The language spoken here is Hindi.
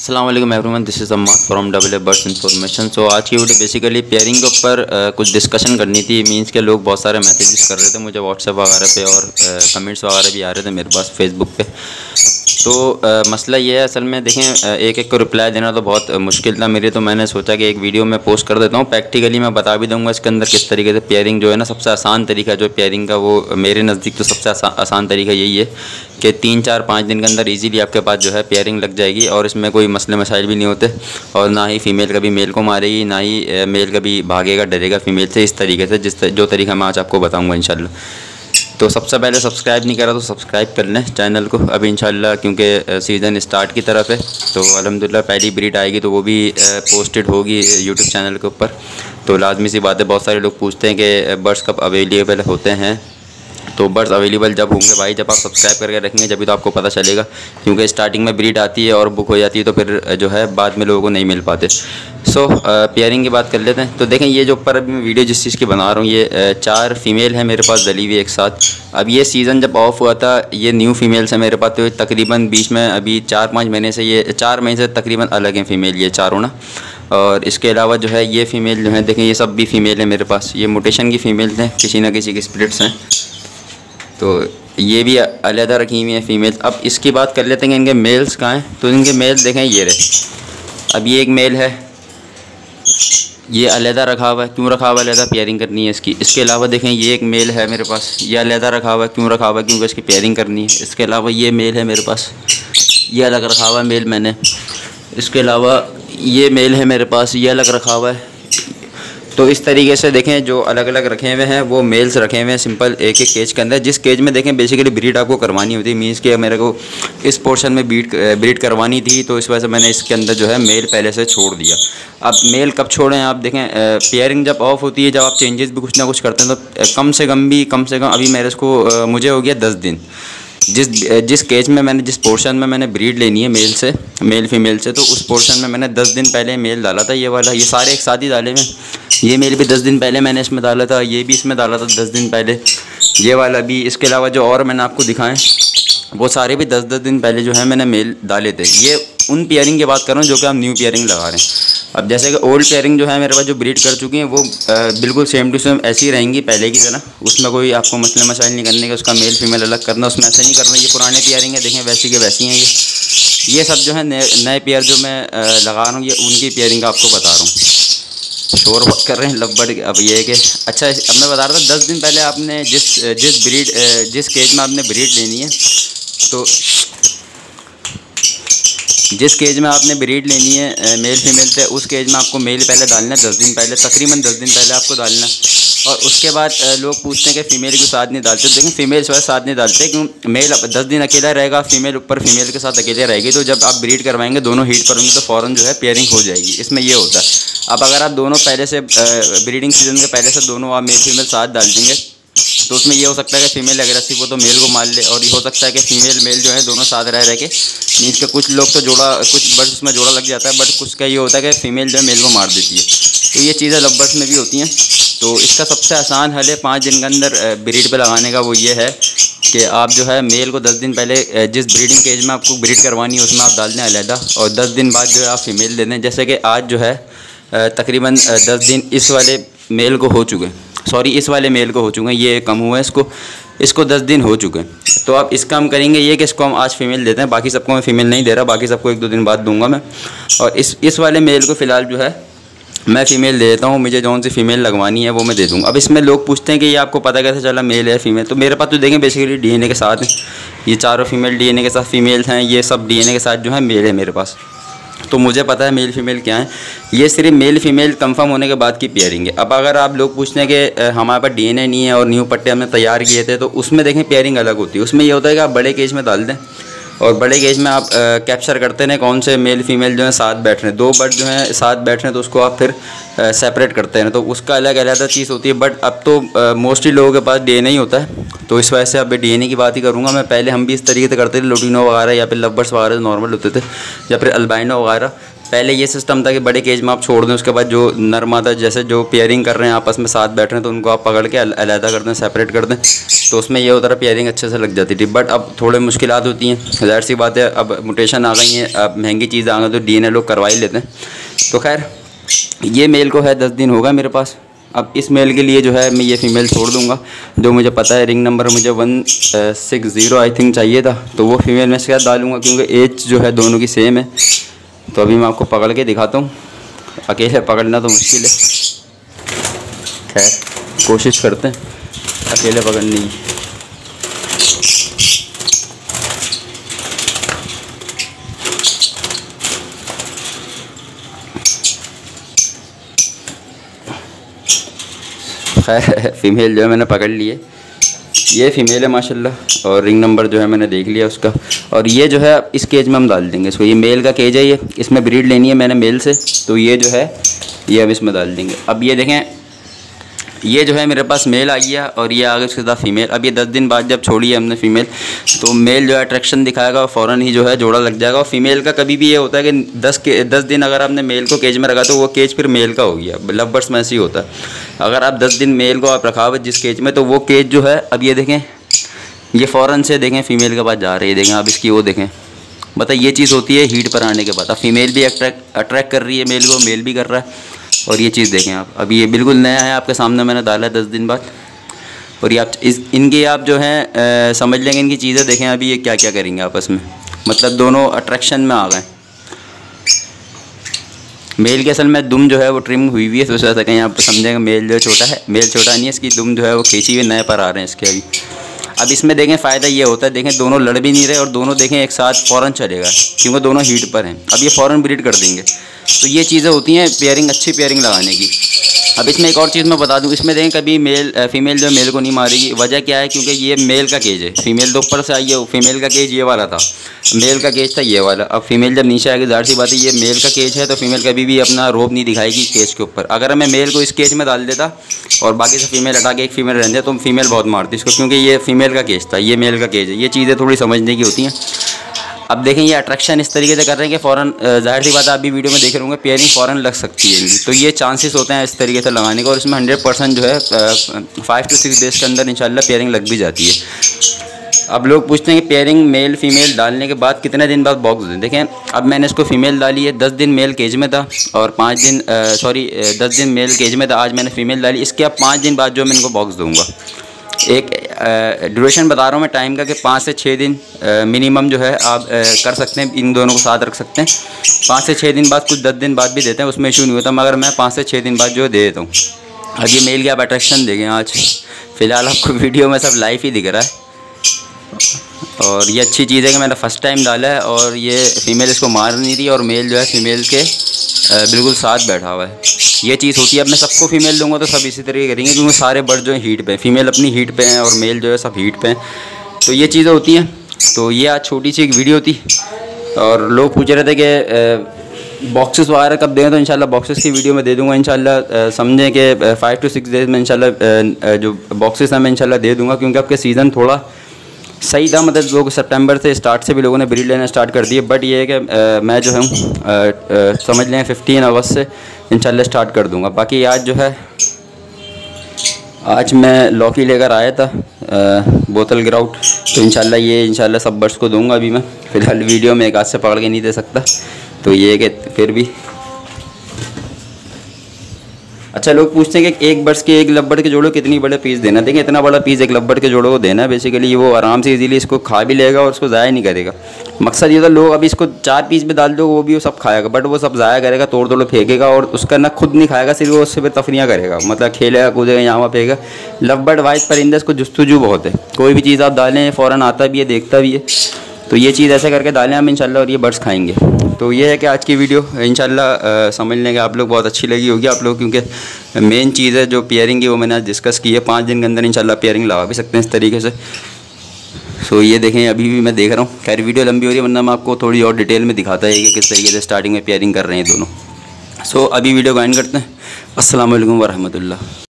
अस्सलाम वालेकुम everyone, this is Amma from double A birds information. So आज की वीडियो बेसिकली पेयरिंग के ऊपर कुछ डिस्कशन करनी थी। मींस के लोग बहुत सारे मैसेजेस कर रहे थे मुझे व्हाट्सएप वगैरह पे और कमेंट्स वगैरह भी आ रहे थे मेरे पास फेसबुक पे। तो मसला ये है, असल में देखें एक एक को रिप्लाई देना तो बहुत मुश्किल था मेरे, तो मैंने सोचा कि एक वीडियो में पोस्ट कर देता हूँ। प्रैक्टिकली मैं बता भी दूँगा इसके अंदर किस तरीके से पेयरिंग जो है ना, सबसे आसान तरीका जो पेयरिंग का, वो मेरे नज़दीक तो सबसे आसान तरीका यही है कि 3-4-5 दिन के अंदर इजीली आपके पास जो है पेयरिंग लग जाएगी और इसमें कोई मसले मसाइल भी नहीं होते और ना ही फ़ीमेल कभी मेल को मारेगी, ना ही मेल कभी भागेगा डरेगा फ़ीमेल से। इस तरीके से जो तरीका मैं आज आपको बताऊँगा इंशाल्लाह। तो सबसे पहले सब्सक्राइब नहीं करा तो सब्सक्राइब कर लें चैनल को अभी इंशाल्लाह, क्योंकि सीज़न स्टार्ट की तरफ है। तो अल्हम्दुलिल्लाह पहली ब्रीड आएगी तो वो भी पोस्टेड होगी यूट्यूब चैनल के ऊपर। तो लाजमी सी बात है, बहुत सारे लोग पूछते हैं कि बर्ड्स कब अवेलेबल होते हैं। तो बर्ड्स अवेलेबल जब होंगे भाई, जब आप सब्सक्राइब करके रखेंगे जब भी तो आपको पता चलेगा, क्योंकि स्टार्टिंग में ब्रीड आती है और बुक हो जाती है तो फिर जो है बाद में लोगों को नहीं मिल पाते। सो पेयरिंग की बात कर लेते हैं। तो देखें ये जो ऊपर अभी मैं वीडियो जिस चीज़ की बना रहा हूँ, ये 4 फीमेल है मेरे पास डली हुई एक साथ। अब ये सीज़न जब ऑफ हुआ था, ये न्यू फीमेल्स है मेरे पास। तो तकरीबन बीच में अभी 4-5 महीने से, ये 4 महीने से तकरीबन अलग हैं फ़ीमेल ये चारों ना। और इसके अलावा जो है ये फ़ीमेल जो है देखें, ये सब भी फ़ीमेल है मेरे पास। ये मोटेशन की फ़ीमेल्स हैं, किसी न किसी के स्प्लिट्स हैं। तो ये भी अलहदा रखी हुई है फ़ीमेल। अब इसकी बात कर लेते हैं कि इनके मेल्स कहाँ हैं। तो इनके मेल देखें ये रहे। अब ये एक मेल है, ये अलहदा रखा हुआ है। क्यों रखा हुआ है? अलहदा पेयरिंग करनी है इसकी। इसके अलावा देखें ये एक मेल है मेरे पास, ये अलहदा रखा हुआ है। क्यों रखा हुआ है? क्योंकि इसकी पेयरिंग करनी है। इसके अलावा ये मेल है मेरे पास, ये अलग रखा हुआ है मेल मैंने। इसके अलावा ये मेल है मेरे पास, ये अलग रखा हुआ है। तो इस तरीके से देखें जो अलग अलग रखे हुए हैं वो मेल्स रखे हुए हैं सिंपल एक एक केज के अंदर। जिस केज में देखें बेसिकली ब्रीड आपको करवानी होती है, मीन्स कि मेरे को इस पोर्शन में ब्रीड करवानी थी, तो इस वजह से मैंने इसके अंदर जो है मेल पहले से छोड़ दिया। अब मेल कब छोड़ें आप देखें, पेयरिंग जब ऑफ होती है, जब आप चेंजेस भी कुछ ना कुछ करते हैं, तो कम से कम अभी मेरे इसको मुझे हो गया 10 दिन। जिस केज में मैंने, जिस पोर्शन में मैंने ब्रीड लेनी है मेल फीमेल से, तो उस पोर्शन में मैंने 10 दिन पहले मेल डाला था। ये वाला, ये सारे एक साथ ही डाले हुए। ये मेल भी 10 दिन पहले मैंने इसमें डाला था, ये भी इसमें डाला था 10 दिन पहले, ये वाला भी। इसके अलावा जो और मैंने आपको दिखाएं वो सारे भी 10-10 दिन पहले जो है मैंने मेल डाले थे। ये उन पेयरिंग की बात कर रहा हूँ जो कि हम न्यू पेयरिंग लगा रहे हैं। अब जैसे कि ओल्ड पेयरिंग जो है मेरे पास जो ब्रीड कर चुकी हैं वो बिल्कुल सेम टू सेम ऐसी ही रहेंगी पहले की तरह। उसमें कोई आपको मसले मसाइल नहीं करने का, उसका मेल फीमेल अलग करना, उसमें ऐसे नहीं करना। ये पुराने पेयरिंग है, देखें वैसी के वैसी हैं ये सब जो है नए पेयर जो मैं लगा रहा हूँ, ये उनकी पेयरिंग आपको बता रहा हूँ। शोर बहुत कर रहे हैं लगभग। अब ये है कि अच्छा, अब मैं बता रहा था 10 दिन पहले आपने जिस केज में आपने ब्रीड लेनी है, तो जिस केज में आपने ब्रीड लेनी है मेल फीमेल से, उस केज में आपको मेल पहले डालना है 10 दिन पहले, तकरीबन 10 दिन पहले आपको डालना। और उसके बाद लोग पूछते हैं कि फ़ीमेल के साथ नहीं डालते। लेकिन फ़ीमेल जो है साथ नहीं डालते, क्यों? मेल 10 दिन अकेला रहेगा, फ़ीमेल ऊपर फीमेल के साथ अकेले रहेगी। तो जब आप ब्रीड करवाएंगे दोनों हीट पर होंगे तो फ़ौरन जो है पेयरिंग हो जाएगी। इसमें ये होता है। अब अगर आप दोनों पहले से ब्रीडिंग सीजन के पहले से दोनों आप मेल फीमेल साथ डाल देंगे, तो उसमें ये हो सकता है कि फ़ीमेल अग्रेसिव हो तो मेल को मार ले, और ये हो सकता है कि फ़ीमेल मेल जो है दोनों साथ रह के, मीन्स के कुछ लोग तो कुछ बर्ड्स उसमें जोड़ा लग जाता है, बट कुछ का ये होता है कि फ़ीमेल जो है मेल को मार देती है। तो ये चीज़ें लव बर्ड्स में भी होती हैं। तो इसका सबसे आसान हल है 5 दिन के अंदर ब्रीड पे लगाने का। वो ये है कि आप जो है मेल को 10 दिन पहले जिस ब्रीडिंग केज में आपको ब्रीड करवानी है उसमें आप डाल दें अलहदा, और 10 दिन बाद जो है आप फीमेल दे दें। जैसे कि आज जो है तकरीबन 10 दिन इस वाले मेल को हो चुके हैं, इस वाले मेल को हो चुके हैं, ये कम हुआ है, इसको 10 दिन हो चुके हैं। तो आप इसका हम करेंगे ये कि इसको हम आज फीमेल देते हैं, बाकी सबको मैं फ़ीमेल नहीं दे रहा, बाकी सबको 1-2 दिन बाद दूंगा मैं। और इस वाले मेल को फ़िलहाल जो है मैं फ़ीमेल दे देता हूँ, मुझे जौन सी फ़ीमेल लगवानी है वो मैं दे दूँगा। अब इसमें लोग पूछते हैं कि ये आपको पता कैसे चला मेल है फ़ीमेल? तो मेरे पास तो देखें बेसिकली डीएनए के साथ हैं, ये चारों फीमेल डीएनए के साथ फ़ीमेल्स हैं, ये सब डीएनए के साथ जो है मेल है मेरे पास। तो मुझे पता है मेल फीमेल क्या है। ये सिर्फ मेल फीमेल कंफर्म होने के बाद की पेयरिंग है। अब अगर आप लोग पूछते हैं कि हमारे पास डीएनए नहीं है और न्यू पट्टे हमने तैयार किए थे, तो उसमें देखें पेयरिंग अलग होती है। उसमें ये होता है कि आप बड़े केज में डाल दें, और बड़े केज में आप कैप्चर करते हैं कौन से मेल फीमेल जो है साथ बैठ रहे हैं, 2 बर्ड जो हैं साथ बैठ रहे हैं, तो उसको आप फिर सेपरेट करते हैं, तो उसका अलग अलग चीज़ होती है। बट अब तो मोस्टली लोगों के पास डीएनए ही होता है, तो इस वजह से अब डीएनए की बात ही करूँगा मैं। पहले हम भी इस तरीके से करते थे, लुटिनो वगैरह या फिर लव बर्ड्स वगैरह नॉर्मल होते थे, या फिर अल्बाइनो वगैरह। पहले ये सिस्टम था कि बड़े केज में आप छोड़ दें, उसके बाद जो नर मादा जैसे जो पेयरिंग कर रहे हैं आपस में साथ बैठ रहे हैं तो उनको आप पकड़ के अलहदा कर दें, सेपरेट कर दें, तो उसमें ये होता है पेयरिंग अच्छे से लग जाती थी। बट अब थोड़े मुश्किलात होती हैं, ज़ाहिर सी बात है, अब म्यूटेशन आ गई हैं, अब महंगी चीज़ें आ गई तो DNA लोग करवा ही लेते हैं। तो खैर ये मेल को है 10 दिन होगा मेरे पास। अब इस मेल के लिए जो है मैं ये फ़ीमेल छोड़ दूँगा, जो मुझे पता है रिंग नंबर मुझे 160 आई थिंक चाहिए था, तो वो फ़ीमेल मैं इसके साथ डालूँगा क्योंकि एज जो है दोनों की सेम है। तो अभी मैं आपको पकड़ के दिखाता हूँ, अकेले पकड़ना तो मुश्किल है, खैर कोशिश करते हैं अकेले पकड़ने की। खैर फ़ीमेल जो है मैंने पकड़ ली है, ये फ़ीमेल है माशाल्लाह, और रिंग नंबर जो है मैंने देख लिया उसका। और ये जो है इस केज में हम डाल देंगे इसको, ये मेल का केज है, ये इसमें ब्रीड लेनी है मैंने मेल से, तो ये जो है ये हम इसमें डाल देंगे। अब ये देखें, ये जो है मेरे पास मेल आई है और ये आगे उसके साथ फ़ीमेल। अब ये 10 दिन बाद जब छोड़ी है हमने फ़ीमेल, तो मेल जो है अट्रैक्शन दिखाएगा और फ़ौरन ही जो है जोड़ा लग जाएगा। और फीमेल का कभी भी ये होता है कि 10 दिन अगर आपने मेल को केज में रखा तो वो केज फिर मेल का हो गया। लव बर्ड्स में ऐसे ही होता है, अगर आप 10 दिन मेल को आप रखा हुआ जिस केज में, तो वो केज जो है, अब ये देखें ये फ़ौरन से देखें फ़ीमेल के पास जा रही है, देखें आप इसकी वो देखें, मतलब ये चीज़ होती है हीट पर आने के बाद। अब फीमेल भी अट्रैक्ट कर रही है मेल को, मेल भी कर रहा है। और ये चीज़ देखें आप, अभी ये बिल्कुल नया है, आपके सामने मैंने डाला है 10 दिन बाद। और ये आप इनकी आप जो है समझ लेंगे इनकी चीज़ें, देखें अभी ये क्या क्या करेंगे आपस में, मतलब दोनों अट्रैक्शन में आ गए। मेल की असल में दुम जो है वो ट्रिम हुई हुई है, तो ऐसा कहीं आप समझेंगे मेल जो छोटा है, मेल छोटा नहीं है, इसकी दुम जो है वो खींची हुई नए पर आ रहे हैं इसके अभी। अब इसमें देखें फ़ायदा ये होता है, देखें दोनों लड़ भी नहीं रहे और दोनों देखें एक साथ फ़ौरन चलेगा क्योंकि दोनों हीट पर हैं। अब ये फ़ौरन ब्रीड कर देंगे, तो ये चीज़ें होती हैं पेयरिंग, अच्छी पेयरिंग लगाने की। अब इसमें एक और चीज़ मैं बता दूं, इसमें देखें कभी फीमेल जो मेल को नहीं मारेगी। वजह क्या है, क्योंकि ये मेल का केज है, फीमेल तो ऊपर से आई है, फीमेल का केज ये वाला था, मेल का केज था ये वाला। अब फीमेल जब नीचे आएगी, ज़ाहिर सी बात है ये मेल का केज है, तो फीमेल कभी भी अपना रोब नहीं दिखाएगी केज के ऊपर। अगर मैं मेल को इस केज में डाल देता और बाकी से फीमेल हटा के एक फीमेल रहने देता तो फीमेल बहुत मारती इसको, क्योंकि ये फीमेल का केज था, ये मेल का केज है। ये चीज़ें थोड़ी समझने की होती हैं। अब देखें ये अट्रैक्शन इस तरीके से कर रहे हैं कि फ़ौरन, ज़ाहिर सी बात आप भी वीडियो में देख रहे होंगे, पेयरिंग फ़ौरन लग सकती है इनकी, तो ये चांसेस होते हैं इस तरीके से लगाने का। और इसमें 100% जो है 5 to 6 डेज़ के अंदर इंशाल्लाह पेयरिंग लग भी जाती है। अब लोग पूछते हैं कि पेयरिंग मेल फीमेल डालने के बाद कितने दिन बाद बॉक्स दें। देखें अब मैंने इसको फ़ीमेल डाली है, 10 दिन मेल केज में था और 10 दिन मेल केज में था, आज मैंने फ़ीमेल डाली। इसके अब 5 दिन बाद जो मैं इनको बॉक्स दूँगा। एक ड्यूरेशन बता रहा हूँ मैं टाइम का कि 5 से 6 दिन मिनिमम जो है आप कर सकते हैं, इन दोनों को साथ रख सकते हैं। 5 से 6 दिन बाद, कुछ 10 दिन बाद भी देते हैं, उसमें इशू नहीं होता, मगर मैं 5 से 6 दिन बाद जो दे देता हूँ। अब ये मेल की आप अट्रैक्शन देखें, आज फ़िलहाल आपको वीडियो में सब लाइव ही दिख रहा है। और ये अच्छी चीज़ है कि मैंने फ़र्स्ट टाइम डाला है और ये फ़ीमेल इसको मार नहीं रही और मेल जो है फ़ीमेल के बिल्कुल साथ बैठा हुआ है। ये चीज़ होती है। अब मैं सबको फीमेल दूंगा तो सब इसी तरीके करेंगे, क्योंकि सारे बर्ड जो हैं हीट पे, फीमेल अपनी हीट पे हैं और मेल जो है सब हीट पे हैं, तो ये चीज़ें होती हैं। तो ये आज छोटी सी एक वीडियो थी और लोग पूछ रहे थे कि बॉक्सेस वगैरह कब दें, तो इंशाल्लाह बॉक्सेस की वीडियो में दे दूँगा इंशाल्लाह। समझें कि 5 to 6 डेज़ में इंशाल्लाह जो बॉक्सेस हैं मैं इंशाल्लाह दे दूँगा, क्योंकि आपके सीज़न थोड़ा सही था, मतलब लोग सितंबर से स्टार्ट से भी लोगों ने ब्रीड लेना स्टार्ट कर दिए। बट ये है कि मैं जो हूँ समझ लें 15 अगस्त से इंशाल्लाह स्टार्ट कर दूँगा। बाकी आज जो है, आज मैं लौकी लेकर आया था बोतल ग्राउट, तो इंशाल्लाह सब बर्ड्स को दूँगा। अभी मैं फ़िलहाल वीडियो में एक हाथ से पकड़ के नहीं दे सकता, तो ये है कि फिर भी अच्छा। लोग पूछते हैं कि एक बर्ड्स के, एक लव बर्ड के जोड़ो कितनी बड़े पीस देना। देखिए इतना बड़ा पीस एक लव बर्ड के जोड़ो को देना है, बेसिकली वो आराम से इजीली इसको खा भी लेगा और उसको ज़ाया नहीं करेगा। मकसद ये था, लोग अभी इसको 4 पीस में डाल दो वो भी वो सब खाएगा, बट वो सब ज़ाया करेगा, तोड़ तोड़ फेंकेगा और उसका ना खुद नहीं खाएगा, सिर्फ वो उससे फिर तफरियाँ करेगा, मतलब खेलेगा कूदेगा यहाँ वहाँ फेंकेगा। लव बर्ड वाइज परिंदा, इसको जुस्तजू बहुत है, कोई भी चीज़ आप डालें फ़ौरन आता भी है, देखता भी है। तो ये चीज़ ऐसे करके डालें हम इंशाल्लाह और ये बर्ड्स खाएंगे। तो ये है कि आज की वीडियो इंशाल्लाह समझ लेंगे आप लोग, बहुत अच्छी लगी होगी आप लोग, क्योंकि मेन चीज़ है जो पेयरिंग की वो मैंने आज डिस्कस की है। 5 दिन के अंदर इंशाल्लाह पेयरिंग लगा भी सकते हैं इस तरीके से। सो ये देखें अभी भी मैं देख रहा हूँ, खैर वीडियो लंबी हो रही है, वरना मैं आपको थोड़ी और डिटेल में दिखाता है कि किस तरीके से स्टार्टिंग में पेयरिंग कर रहे हैं दोनों। सो अभी वीडियो को एंड करते हैं। अस्सलाम वालेकुम वरहमतुल्लाह।